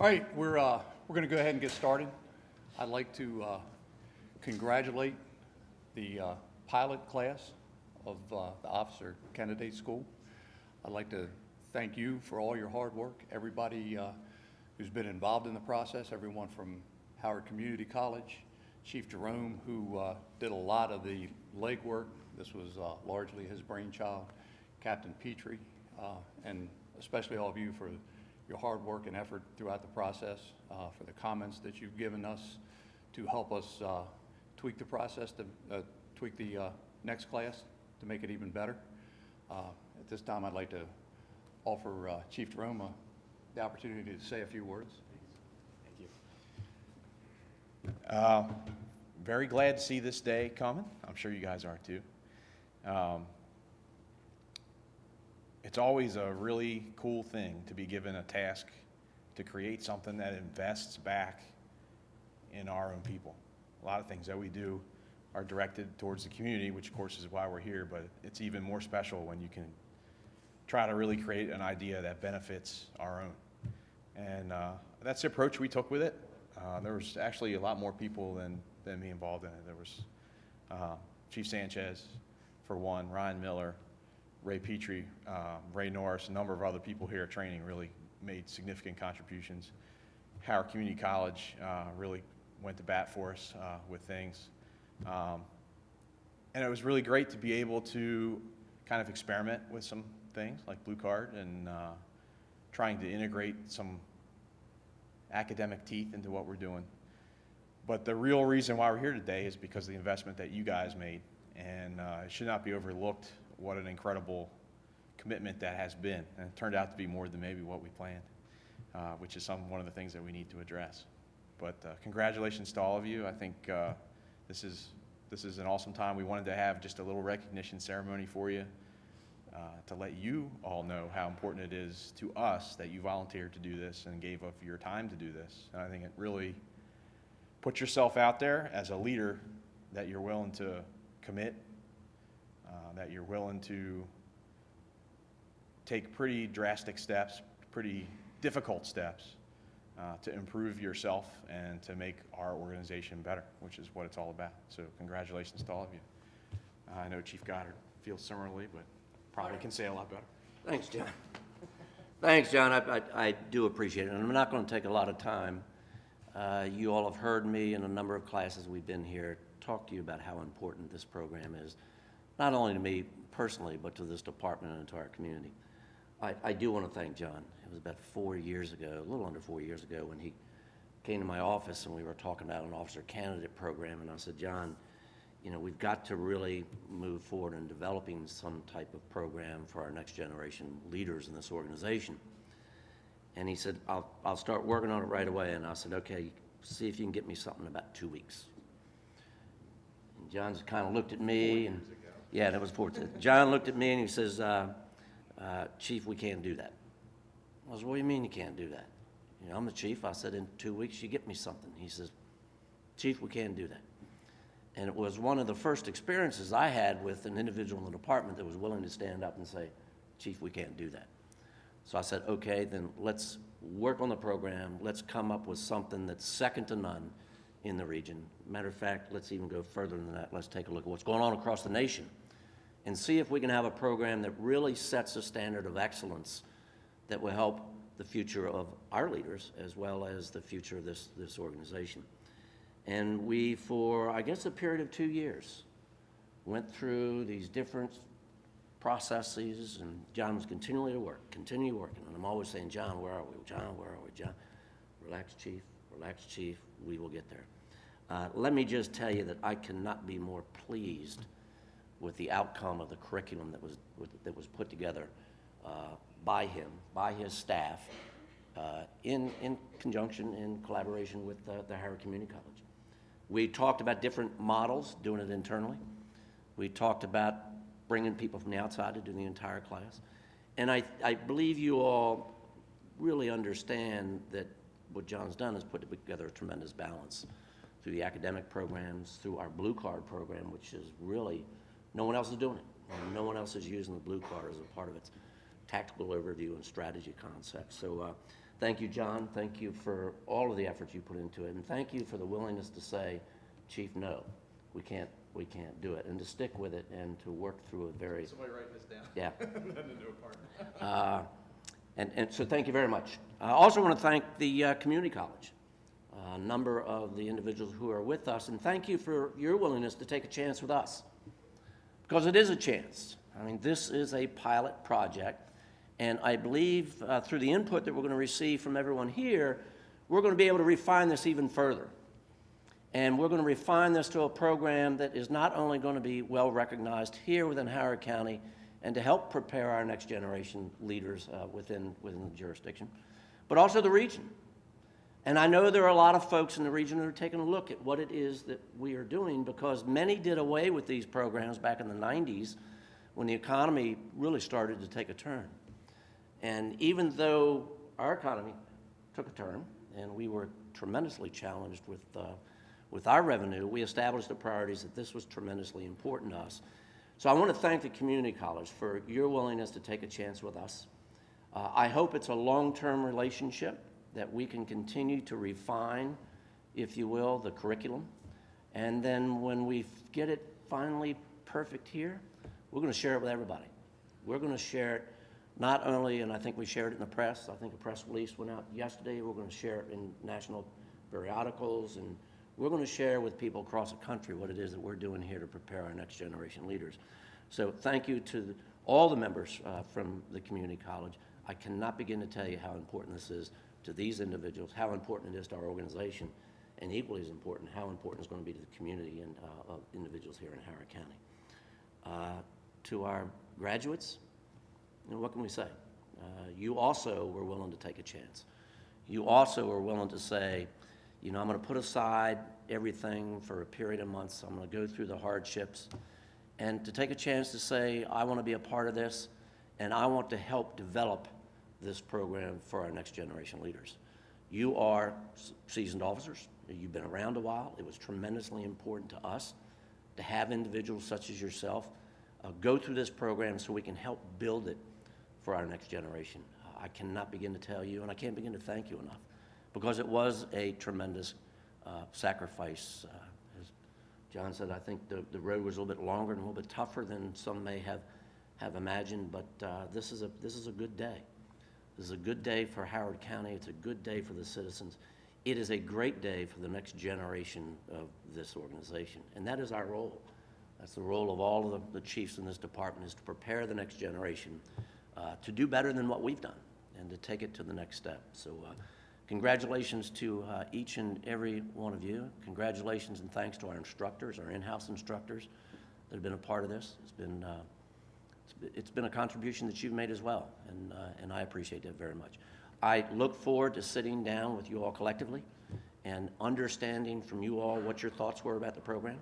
All right, we're going to go ahead and get started. I'd like to congratulate the pilot class of the Officer Candidate School. I'd like to thank you for all your hard work, everybody who's been involved in the process, everyone from Howard Community College, Chief Jerome, who did a lot of the legwork. This was largely his brainchild, Captain Petrie, and especially all of you for your hard work and effort throughout the process, for the comments that you've given us to help us tweak the process, to tweak the next class to make it even better. At this time, I'd like to offer Chief Jerome the opportunity to say a few words. Thank you. Very glad to see this day coming. I'm sure you guys are too. It's always a really cool thing to be given a task to create something that invests back in our own people. A lot of things that we do are directed towards the community, which of course is why we're here, but it's even more special when you can try to really create an idea that benefits our own. And that's the approach we took with it. There was actually a lot more people than me involved in it. There was Chief Sanchez, for one, Ryan Miller, Ray Petrie, Ray Norris, a number of other people here at training really made significant contributions. Howard Community College really went to bat for us with things. And it was really great to be able to kind of experiment with some things like Blue Card and trying to integrate some academic teeth into what we're doing. But the real reason why we're here today is because of the investment that you guys made. And it should not be overlooked what an incredible commitment that has been. And it turned out to be more than maybe what we planned, which is one of the things that we need to address. But congratulations to all of you. I think this is an awesome time. We wanted to have just a little recognition ceremony for you to let you all know how important it is to us that you volunteered to do this and gave up your time to do this. And I think it really puts yourself out there as a leader, that you're willing to commit, that you're willing to take pretty drastic steps, pretty difficult steps to improve yourself and to make our organization better, which is what it's all about. So congratulations to all of you. I know Chief Goddard feels similarly, but probably can say a lot better. Thanks, John. Thanks, John. I do appreciate it, and I'm not going to take a lot of time. You all have heard me in a number of classes we've been here talk to you about how important this program is, not only to me personally, but to this department and to our community. I do want to thank John. It was about 4 years ago, a little under 4 years ago, when he came to my office and we were talking about an officer candidate program, and I said, John, you know, we've got to really move forward in developing some type of program for our next generation leaders in this organization. And he said, I'll start working on it right away. And I said, okay, see if you can get me something in about 2 weeks. And John kind of looked at me, and yeah, that was 4 years. John looked at me and he says, Chief, we can't do that. I said, what do you mean you can't do that? You know, I'm the chief. I said, in 2 weeks, you get me something. He says, Chief, we can't do that. And it was one of the first experiences I had with an individual in the department that was willing to stand up and say, Chief, we can't do that. So I said, okay, then let's work on the program. Let's come up with something that's second to none in the region. Matter of fact, let's even go further than that. Let's take a look at what's going on across the nation and see if we can have a program that really sets a standard of excellence that will help the future of our leaders as well as the future of this organization. And we, for I guess a period of 2 years, went through these different processes, and John was continually at work, continue working. And I'm always saying, John, where are we? John, where are we? John, relax, Chief, we will get there. Let me just tell you that I cannot be more pleased with the outcome of the curriculum that was put together by him, by his staff, in conjunction, in collaboration with the Howard Community College. We talked about different models, doing it internally. We talked about bringing people from the outside to do the entire class. And I believe you all really understand that what John's done is put together a tremendous balance through the academic programs, through our Blue Card program, which is really, no one else is doing it. And no one else is using the Blue Card as a part of its tactical overview and strategy concepts. So Thank you, John. Thank you for all of the efforts you put into it, and thank you for the willingness to say, Chief, no, we can't do it, and to stick with it and to work through a very... Somebody write this down. Yeah. Not to do a part. And so thank you very much. I also want to thank the community college, a number of the individuals who are with us, and thank you for your willingness to take a chance with us, because it is a chance. I mean, this is a pilot project, and I believe through the input that we're going to receive from everyone here, we're going to be able to refine this even further. And we're going to refine this to a program that is not only going to be well recognized here within Howard County and to help prepare our next generation leaders within the jurisdiction, but also the region. And I know there are a lot of folks in the region who are taking a look at what it is that we are doing, because many did away with these programs back in the 90s when the economy really started to take a turn. And even though our economy took a turn and we were tremendously challenged with our revenue, we established the priorities that this was tremendously important to us. So I want to thank the community college for your willingness to take a chance with us. I hope it's a long-term relationship that we can continue to refine, if you will, the curriculum. And then when we get it finally perfect here, we're going to share it with everybody. We're going to share it not only, and I think we shared it in the press, I think a press release went out yesterday, we're going to share it in national periodicals, and we're going to share with people across the country what it is that we're doing here to prepare our next generation leaders. So thank you to all the members from the community college. I cannot begin to tell you how important this is to these individuals, how important it is to our organization, and equally as important, how important it's going to be to the community and of individuals here in Howard County. To our graduates, what can we say? You also were willing to take a chance. You also were willing to say, I'm going to put aside everything for a period of months. I'm going to go through the hardships, and to take a chance to say, I want to be a part of this, and I want to help develop this program for our next generation leaders. You are seasoned officers. You've been around a while. It was tremendously important to us to have individuals such as yourself go through this program so we can help build it for our next generation. I cannot begin to tell you, and I can't begin to thank you enough, because it was a tremendous sacrifice. As John said, I think the road was a little bit longer and a little bit tougher than some may have imagined, but this is a good day. This is a good day for Howard County. It's a good day for the citizens. It is a great day for the next generation of this organization, and that is our role. That's the role of all of the chiefs in this department, is to prepare the next generation to do better than what we've done and to take it to the next step. So congratulations to each and every one of you. Congratulations and thanks to our instructors, our in-house instructors that have been a part of this. It's been a contribution that you've made as well, and I appreciate that very much. I look forward to sitting down with you all collectively and understanding from you all what your thoughts were about the program.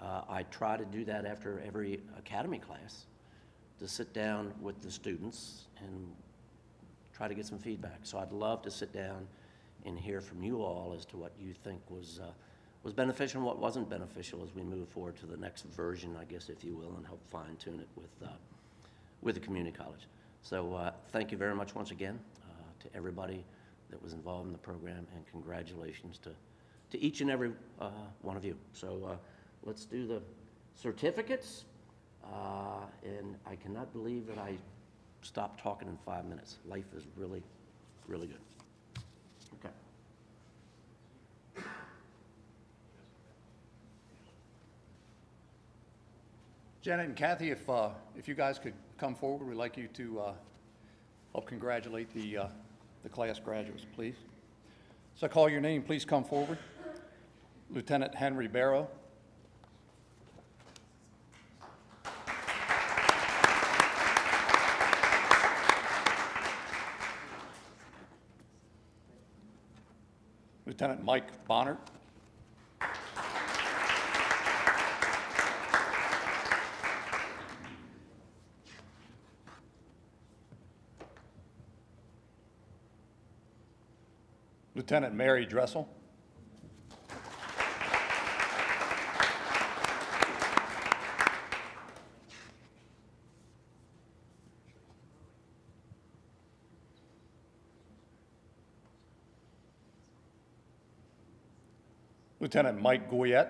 I try to do that after every academy class, to sit down with the students and try to get some feedback. So I'd love to sit down and hear from you all as to what you think was beneficial and what wasn't beneficial as we move forward to the next version, I guess, if you will, and help fine-tune it with the community college. So thank you very much once again to everybody that was involved in the program, and congratulations to each and every one of you. So let's do the certificates. And I cannot believe that I stopped talking in 5 minutes. Life is really, really good. Okay. Janet and Kathy, if you guys could come forward, we'd like you to help congratulate the class graduates, please. So I call your name, please come forward. Lieutenant Henry Barrow. Lieutenant Mike Bonnert. Lieutenant Mary Dressel. Lieutenant Mike Goyette.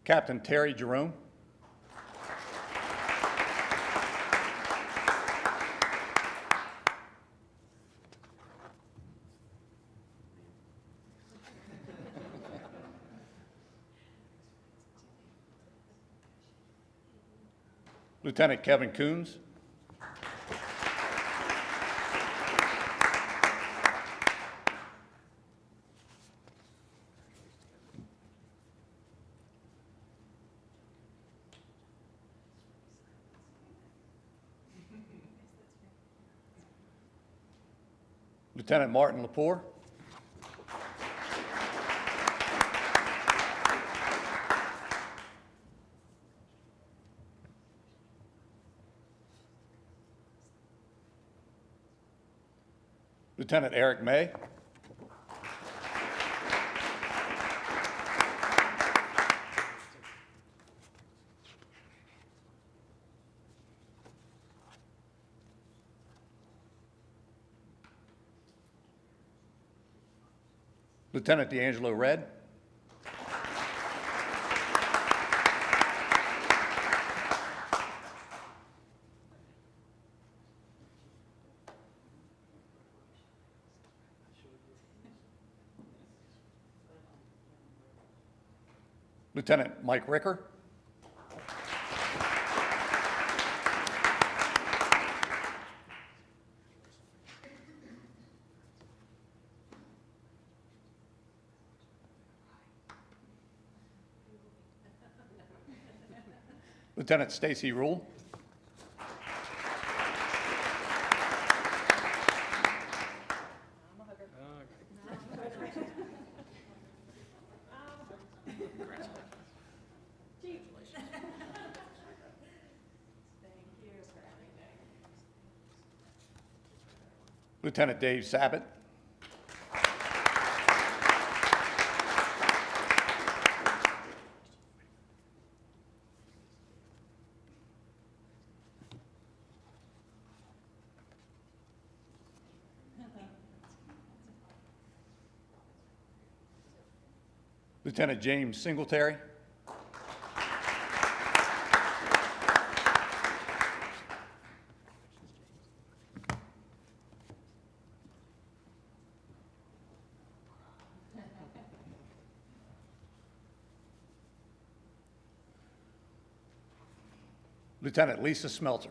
Captain Terry Jerome. Lieutenant Kevin Coons. Lieutenant Martin Lepore. Lieutenant Eric May. Lieutenant D'Angelo Red. Lieutenant Mike Ricker. Lieutenant Stacy Rule. Lieutenant Dave Sabat. Lieutenant James Singletary. Lieutenant Lisa Smelter.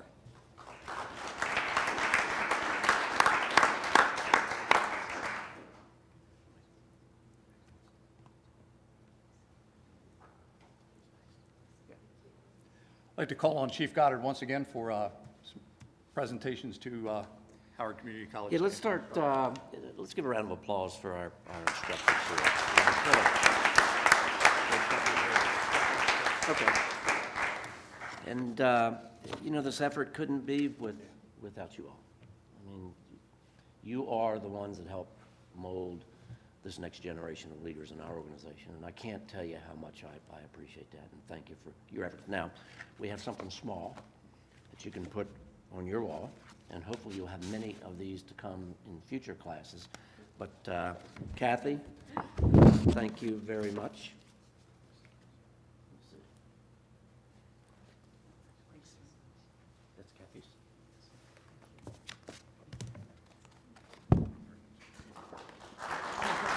I'd like to call on Chief Goddard once again for some presentations to Howard Community College. Yeah, let's start, let's give a round of applause for our instructors here. Okay. And, you know, this effort couldn't be without you all. I mean, you are the ones that help mold this next generation of leaders in our organization, and I can't tell you how much I appreciate that, and thank you for your efforts. Now, we have something small that you can put on your wall, and hopefully you'll have many of these to come in future classes. But Kathy, thank you very much. That's Kathy's.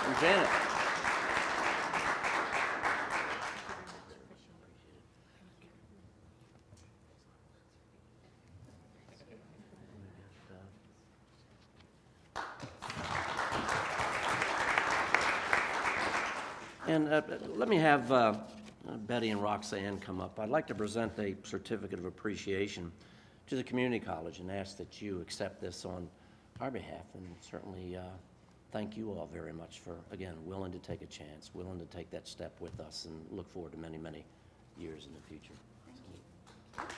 And Janet. And let me have Betty and Roxanne come up. I'd like to present a certificate of appreciation to the community college and ask that you accept this on our behalf, and certainly thank you all very much for, again, willing to take a chance, willing to take that step with us, and look forward to many, many years in the future. Thank you.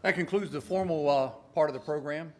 That concludes the formal part of the program.